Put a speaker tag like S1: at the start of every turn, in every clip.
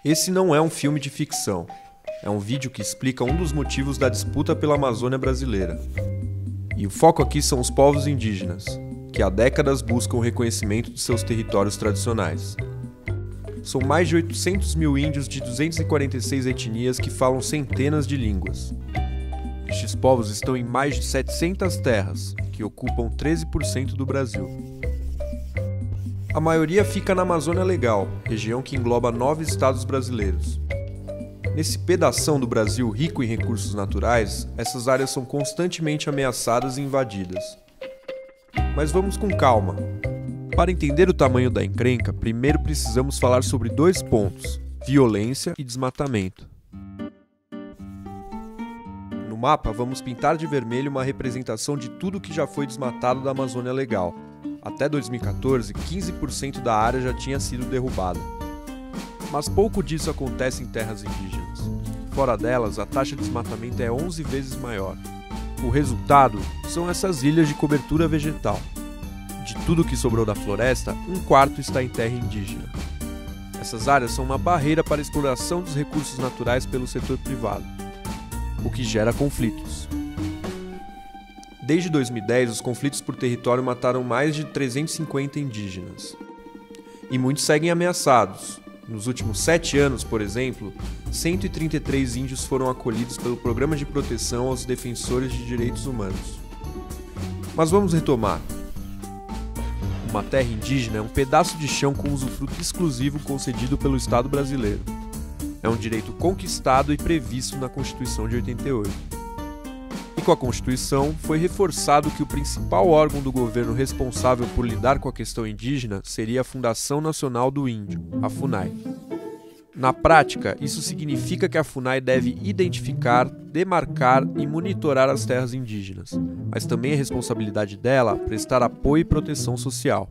S1: Esse não é um filme de ficção. É um vídeo que explica um dos motivos da disputa pela Amazônia brasileira. E o foco aqui são os povos indígenas, que há décadas buscam o reconhecimento de seus territórios tradicionais. São mais de 800 mil índios de 246 etnias que falam centenas de línguas. Estes povos estão em mais de 700 terras, que ocupam 13% do Brasil. A maioria fica na Amazônia Legal, região que engloba 9 estados brasileiros. Nesse pedação do Brasil rico em recursos naturais, essas áreas são constantemente ameaçadas e invadidas. Mas vamos com calma. Para entender o tamanho da encrenca, primeiro precisamos falar sobre 2 pontos: violência e desmatamento. No mapa, vamos pintar de vermelho uma representação de tudo que já foi desmatado da Amazônia Legal. Até 2014, 15% da área já tinha sido derrubada. Mas pouco disso acontece em terras indígenas. Fora delas, a taxa de desmatamento é 11 vezes maior. O resultado são essas ilhas de cobertura vegetal. De tudo que sobrou da floresta, 1/4 está em terra indígena. Essas áreas são uma barreira para a exploração dos recursos naturais pelo setor privado, o que gera conflitos. Desde 2010, os conflitos por território mataram mais de 350 indígenas. E muitos seguem ameaçados. Nos últimos 7 anos, por exemplo, 133 índios foram acolhidos pelo Programa de Proteção aos Defensores de Direitos Humanos. Mas vamos retomar. Uma terra indígena é um pedaço de chão com usufruto exclusivo concedido pelo Estado brasileiro. É um direito conquistado e previsto na Constituição de 88. E com a Constituição, foi reforçado que o principal órgão do governo responsável por lidar com a questão indígena seria a Fundação Nacional do Índio, a FUNAI. Na prática, isso significa que a FUNAI deve identificar, demarcar e monitorar as terras indígenas, mas também é responsabilidade dela prestar apoio e proteção social.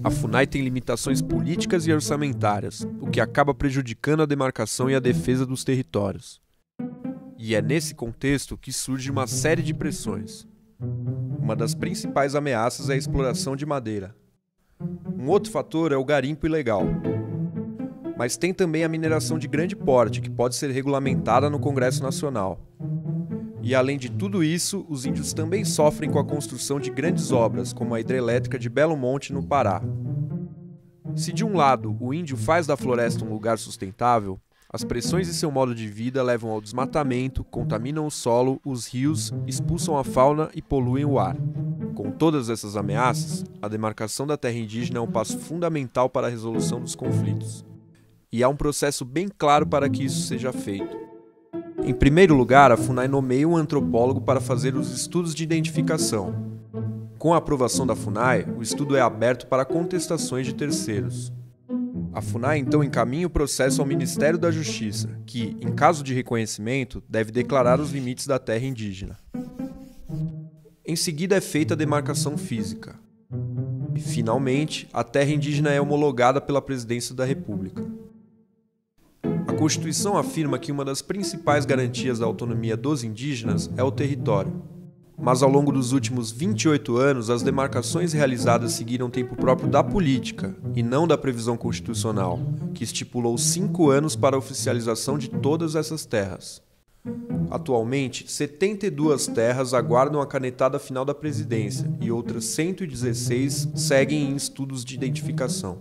S1: A FUNAI tem limitações políticas e orçamentárias, o que acaba prejudicando a demarcação e a defesa dos territórios. E é nesse contexto que surge uma série de pressões. Uma das principais ameaças é a exploração de madeira. Um outro fator é o garimpo ilegal. Mas tem também a mineração de grande porte, que pode ser regulamentada no Congresso Nacional. E além de tudo isso, os índios também sofrem com a construção de grandes obras, como a hidrelétrica de Belo Monte, no Pará. Se de um lado o índio faz da floresta um lugar sustentável, as pressões em seu modo de vida levam ao desmatamento, contaminam o solo, os rios, expulsam a fauna e poluem o ar. Com todas essas ameaças, a demarcação da terra indígena é um passo fundamental para a resolução dos conflitos. E há um processo bem claro para que isso seja feito. Em primeiro lugar, a FUNAI nomeia um antropólogo para fazer os estudos de identificação. Com a aprovação da FUNAI, o estudo é aberto para contestações de terceiros. A FUNAI então encaminha o processo ao Ministério da Justiça, que, em caso de reconhecimento, deve declarar os limites da terra indígena. Em seguida é feita a demarcação física. E, finalmente, a terra indígena é homologada pela Presidência da República. A Constituição afirma que uma das principais garantias da autonomia dos indígenas é o território. Mas ao longo dos últimos 28 anos, as demarcações realizadas seguiram o tempo próprio da política, e não da previsão constitucional, que estipulou 5 anos para a oficialização de todas essas terras. Atualmente, 72 terras aguardam a canetada final da presidência, e outras 116 seguem em estudos de identificação.